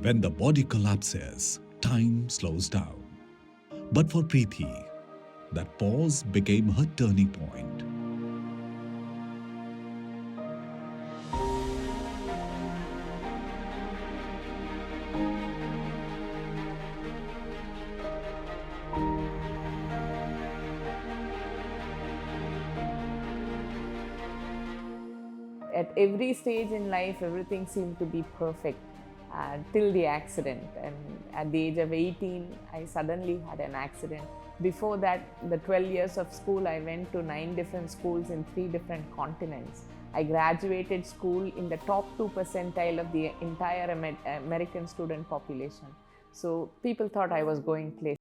When the body collapses, time slows down. But for Preethi, that pause became her turning point. At every stage in life, everything seemed to be perfect till the accident. And at the age of 18, I suddenly had an accident. Before that, the 12 years of school, I went to 9 different schools in 3 different continents. I graduated school in the top 2 percentile of the entire American student population. So people thought I was going places.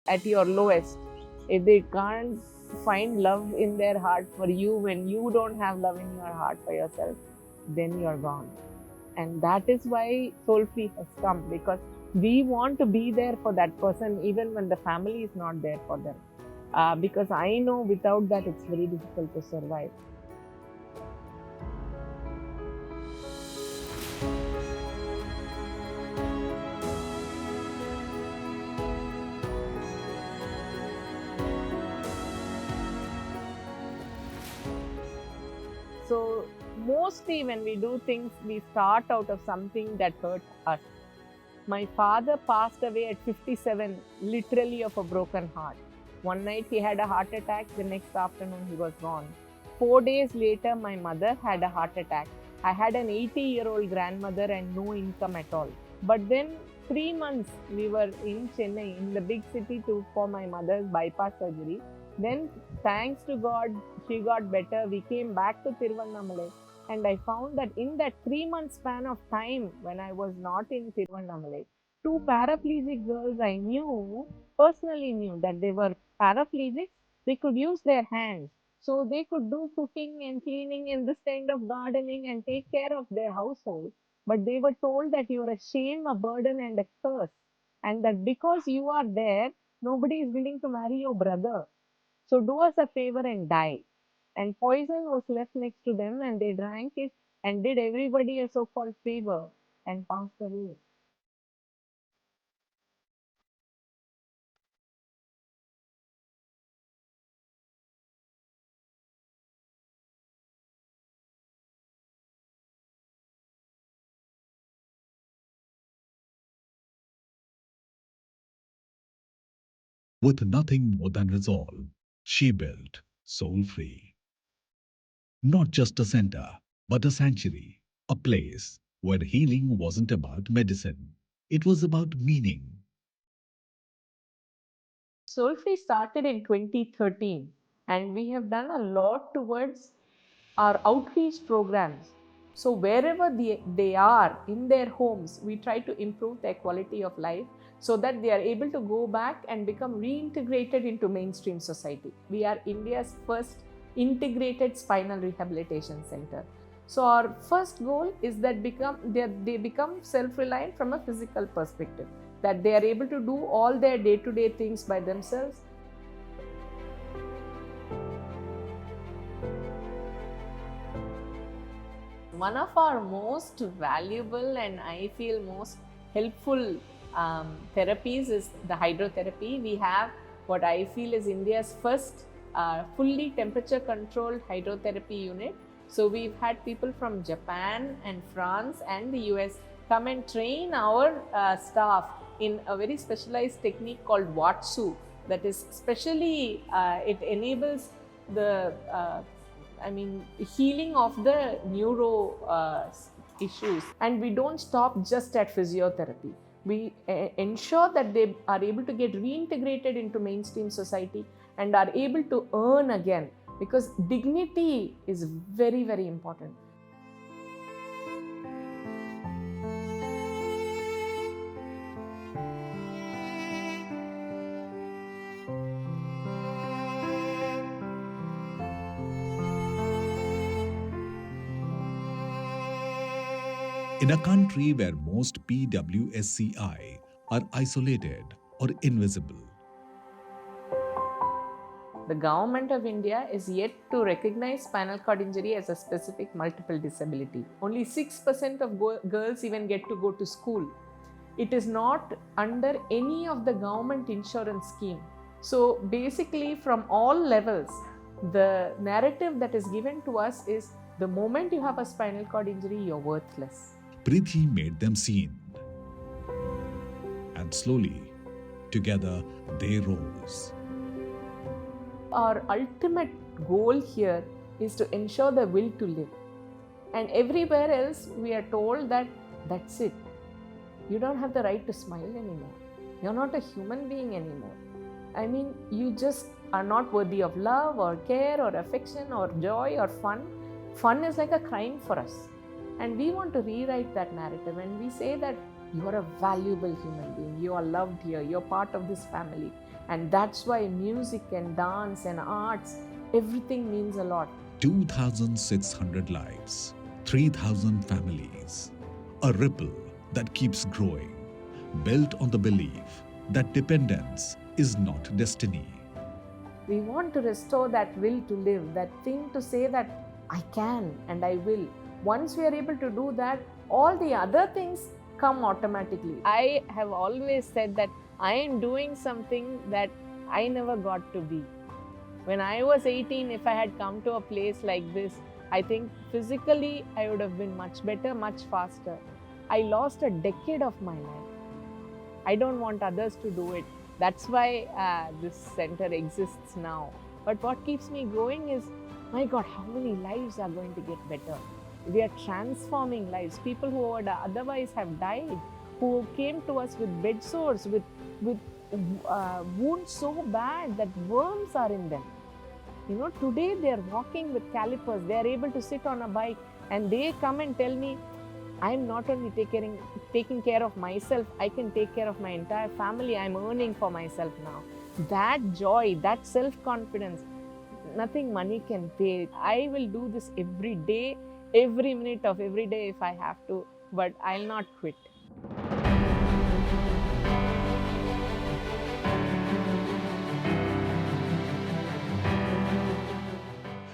At your lowest, if they can't find love in their heart for you when you don't have love in your heart for yourself, then you're gone. And that is why Soulfree has come, because we want to be there for that person even when the family is not there for them. Because I know without that it's very difficult to survive. So mostly when we do things, we start out of something that hurt us. My father passed away at 57, literally of a broken heart. One night he had a heart attack, the next afternoon he was gone. 4 days later, my mother had a heart attack. I had an 80-year-old grandmother and no income at all. But then 3 months we were in Chennai, in the big city, for my mother's bypass surgery. Then, thanks to God, she got better. We came back to Tiruvannamalai, and I found that in that 3 month span of time when I was not in Tiruvannamalai, two paraplegic girls I knew, personally knew that they were paraplegics, they could use their hands. So they could do cooking and cleaning and this kind of gardening and take care of their household. But they were told that you are a shame, a burden, and a curse. And that because you are there, nobody is willing to marry your brother. So do us a favor and die. And poison was left next to them, and they drank it and did everybody a so called favor and passed away. With nothing more than resolve, she built Soulfree. Not just a center, but a sanctuary, a place where healing wasn't about medicine, it was about meaning. Soulfree started in 2013, and we have done a lot towards our outreach programs. So wherever they are in their homes, we try to improve their quality of life so that they are able to go back and become reintegrated into mainstream society. We are India's first integrated spinal rehabilitation center. So our first goal is that they become self-reliant from a physical perspective, that they are able to do all their day-to-day things by themselves. One of our most valuable and I feel most helpful therapies is the hydrotherapy. We have what I feel is India's first fully temperature controlled hydrotherapy unit. So we've had people from Japan and France and the US come and train our staff in a very specialized technique called Watsu, that is specially it enables the healing of the neuro issues. And we don't stop just at physiotherapy. We ensure that they are able to get reintegrated into mainstream society and are able to earn again, because dignity is very, very important. In a country where most PWSCI are isolated or invisible, the government of India is yet to recognize spinal cord injury as a specific multiple disability. Only 6% of girls even get to go to school. It is not under any of the government insurance scheme. So basically, from all levels, the narrative that is given to us is the moment you have a spinal cord injury, you're worthless. Preethi made them seen. And slowly, together, they rose. Our ultimate goal here is to ensure the will to live. And everywhere else, we are told that that's it. You don't have the right to smile anymore. You're not a human being anymore. I mean, you just are not worthy of love or care or affection or joy or fun. Fun is like a crime for us. And we want to rewrite that narrative, and we say that you are a valuable human being. You are loved here. You're part of this family. And that's why music and dance and arts, everything means a lot. 2,600 lives, 3,000 families, a ripple that keeps growing, built on the belief that dependence is not destiny. We want to restore that will to live, that thing to say that I can and I will. Once we are able to do that, all the other things come automatically. I have always said that I am doing something that I never got to be. When I was 18, if I had come to a place like this, I think physically I would have been much better, much faster. I lost a decade of my life. I don't want others to do it. That's why this center exists now. But what keeps me going is, my God, how many lives are going to get better? We are transforming lives. People who would otherwise have died, who came to us with bed sores, with wounds so bad that worms are in them. You know, today they are walking with calipers. They are able to sit on a bike, and they come and tell me, I'm not only taking care of myself, I can take care of my entire family. I'm earning for myself now. That joy, that self-confidence, nothing money can pay. I will do this every day, every minute of every day if I have to, but I'll not quit.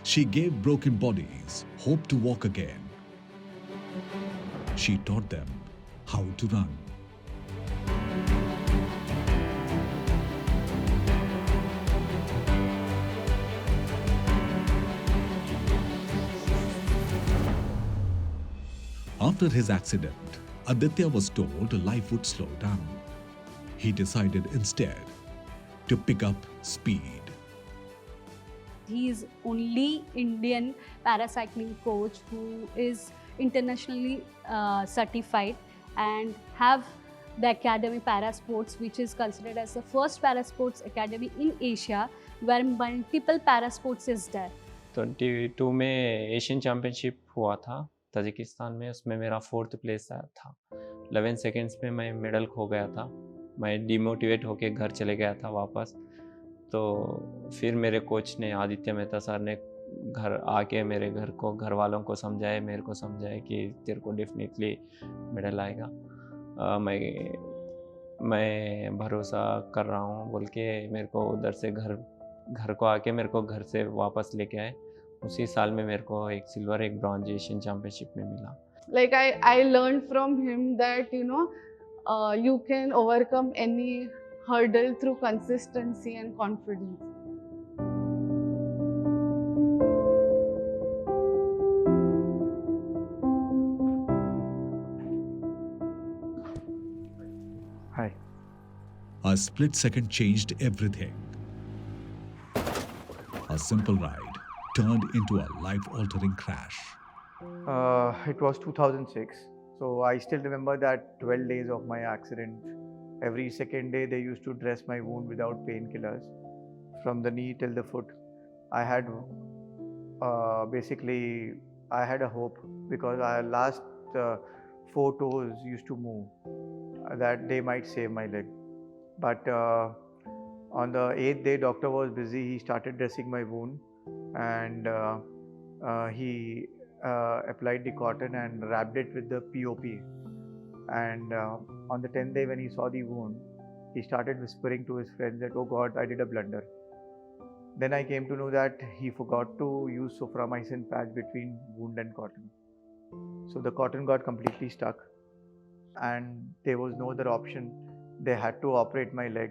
She gave broken bodies hope to walk again. She taught them how to run. After his accident, Aditya was told life would slow down. He decided instead to pick up speed. He is only Indian paracycling coach who is internationally certified and have the Academy Parasports, which is considered as the first parasports academy in Asia where multiple parasports is there. 22 में Asian championship हुआ था Tajikistan में, उसमें मेरा 4th place आया था। 11 seconds में मैं मेडल खो गया था। मैं डिमोटिवेट होकर घर चले गया था वापस। तो फिर मेरे कोच ने, आदित्य मेहता सर ने घर आके मेरे घर वालों को समझाए, मेरे को समझाए कि तेरे को डेफिनेटली मेडल आएगा। मैं भरोसा कर रहा हूँ बोल के मेरे को उधर से घर को आके मेरे को घर से वापस लेके आए। उसी साल में मेरे को एक सिल्वर एक ब्रॉन्ज एशियन चैम्पियनशिप में मिला। Like I learned from him that you can overcome any hurdle through consistency and confidence. Hi. A split second changed everything. A simple ride turned into a life-altering crash. It was 2006. So I still remember that 12 days of my accident. Every second day they used to dress my wound without painkillers. From the knee till the foot. I had basically I had a hope because our last 4 toes used to move that they might save my leg. But on the 8th day, doctor was busy. He started dressing my wound, and he applied the cotton and wrapped it with the POP. And on the 10th day, when he saw the wound, he started whispering to his friends that, "Oh God, I did a blunder." Then I came to know that he forgot to use soframycin patch between wound and cotton. So the cotton got completely stuck, and there was no other option. They had to operate my leg.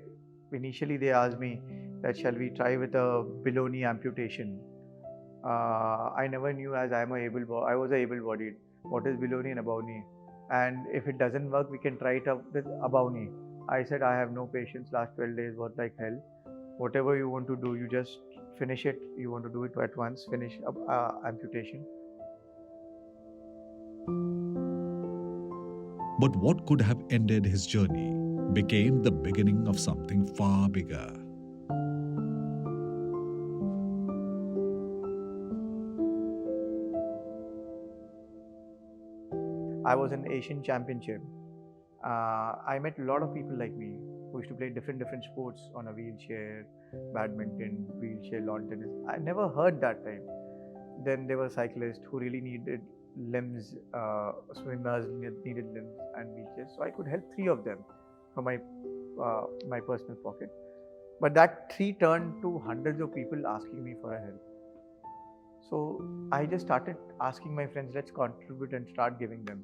Initially, they asked me that shall we try with a below knee amputation. I never knew, as I was able-bodied, what is below knee and above knee. And if it doesn't work, we can try it up with above knee. I said, I have no patience. Last 12 days was like hell. Whatever you want to do, you just finish it. You want to do it at once, finish amputation. But what could have ended his journey became the beginning of something far bigger. I was in Asian Championship. I met a lot of people like me who used to play different sports on a wheelchair, badminton, wheelchair, lawn tennis. I never heard that time. Then there were cyclists who really needed limbs, swimmers needed limbs and wheelchairs. So I could help 3 of them from my personal pocket. But that 3 turned to hundreds of people asking me for a help. So I just started asking my friends, let's contribute and start giving them.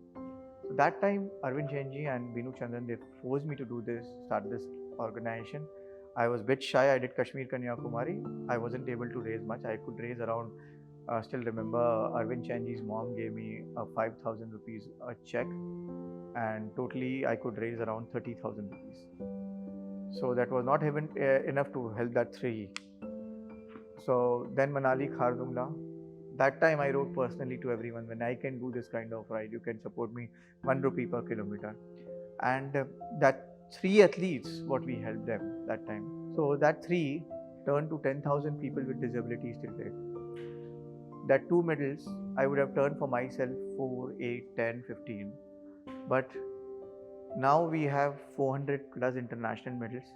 So that time, Arvind Jainji and Binu Chandan, they forced me to do this, start this organization. I was a bit shy. I did Kashmir, Kanyakumari. I wasn't able to raise much. I could raise around, still remember Arvind Jainji's mom gave me a 5,000 rupees a check, and totally I could raise around 30,000 rupees. So that was not even enough to help that 3. So then Manali, Khardungla. That time I wrote personally to everyone, when I can do this kind of ride, you can support me 1 rupee per kilometer. And that 3 athletes, what we helped them that time. So that 3 turned to 10,000 people with disabilities till date. That 2 medals I would have turned for myself 4, 8, 10, 15. But now we have 400 plus international medals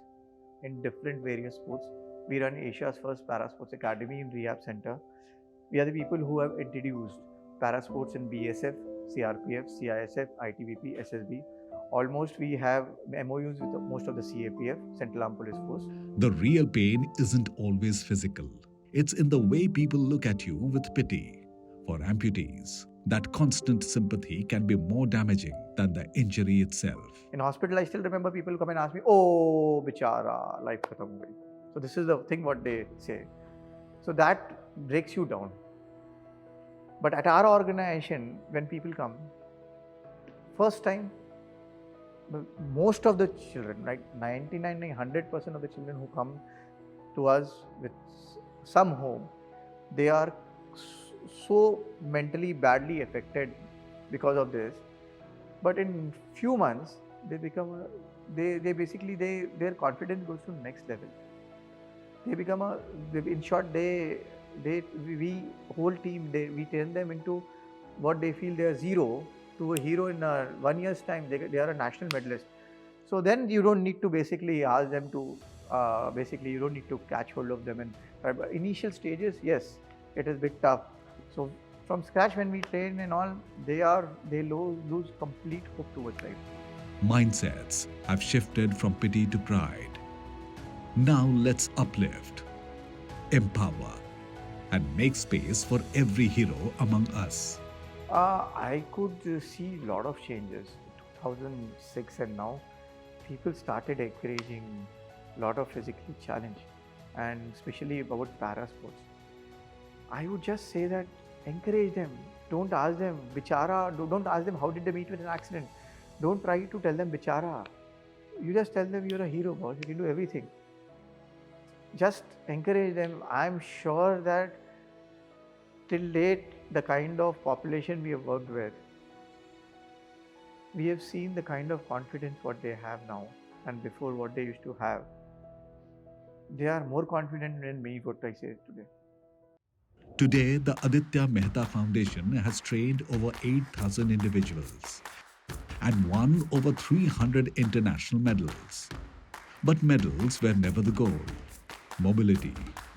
in different various sports. We run Asia's first Parasports Academy in Rehab Center. We are the people who have introduced parasports in BSF, CRPF, CISF, ITBP, SSB. Almost we have MOUs with most of the CAPF, Central Armed Police Force. The real pain isn't always physical. It's in the way people look at you with pity. For amputees, that constant sympathy can be more damaging than the injury itself. In hospital, I still remember people come and ask me, "Oh, bichara, life khatam ho gayi." So this is the thing what they say. So that breaks you down. But at our organization, when people come, first time, most of the children, like 99-100% of the children who come to us with some hope, they are so mentally badly affected because of this. But in few months, they become their confidence goes to next level. They become in short, we whole team, we turn them into what they feel they are zero to a hero in 1 year's time. They are a national medalist. So then you don't need to basically ask them to, you don't need to catch hold of them. And initial stages, yes, it is a bit tough. So from scratch when we train and all, they lose complete hope towards life. Mindsets have shifted from pity to pride. Now let's uplift, empower, and make space for every hero among us. I could see a lot of changes. 2006 and now, people started encouraging a lot of physical challenge, and especially about para sports. I would just say that encourage them. Don't ask them, bichara. Don't ask them how did they meet with an accident. Don't try to tell them bichara. You just tell them you're a hero, boss. You can do everything. Just encourage them. I'm sure that till date, the kind of population we have worked with, we have seen the kind of confidence what they have now and before what they used to have. They are more confident than me, what I say today. Today, the Aditya Mehta Foundation has trained over 8,000 individuals and won over 300 international medals. But medals were never the goal. Mobility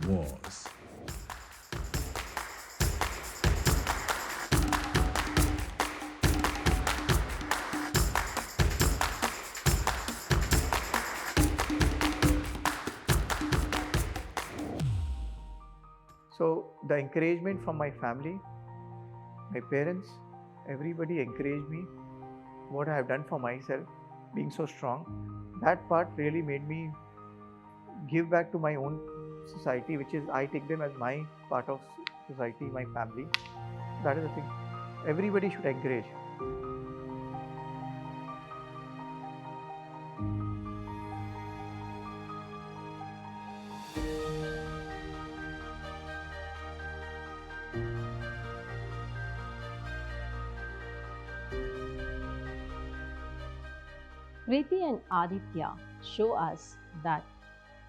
was. So the encouragement from my family, my parents, everybody encouraged me. What I have done for myself, being so strong, that part really made me give back to my own society, which is I take them as my part of society, my family. That is the thing. Everybody should encourage. Preethi and Aditya show us that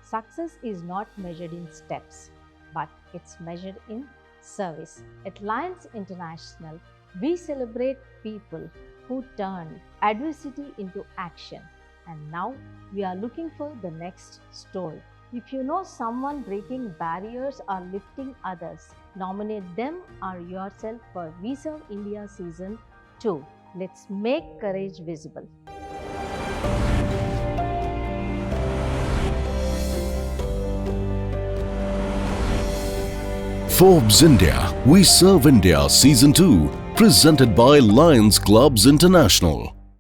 success is not measured in steps, but it's measured in service. At Lions International, we celebrate people who turn adversity into action. And now we are looking for the next story. If you know someone breaking barriers or lifting others, nominate them or yourself for We Serve India Season 2. Let's make courage visible. Forbes India, We Serve India Season 2, presented by Lions Clubs International.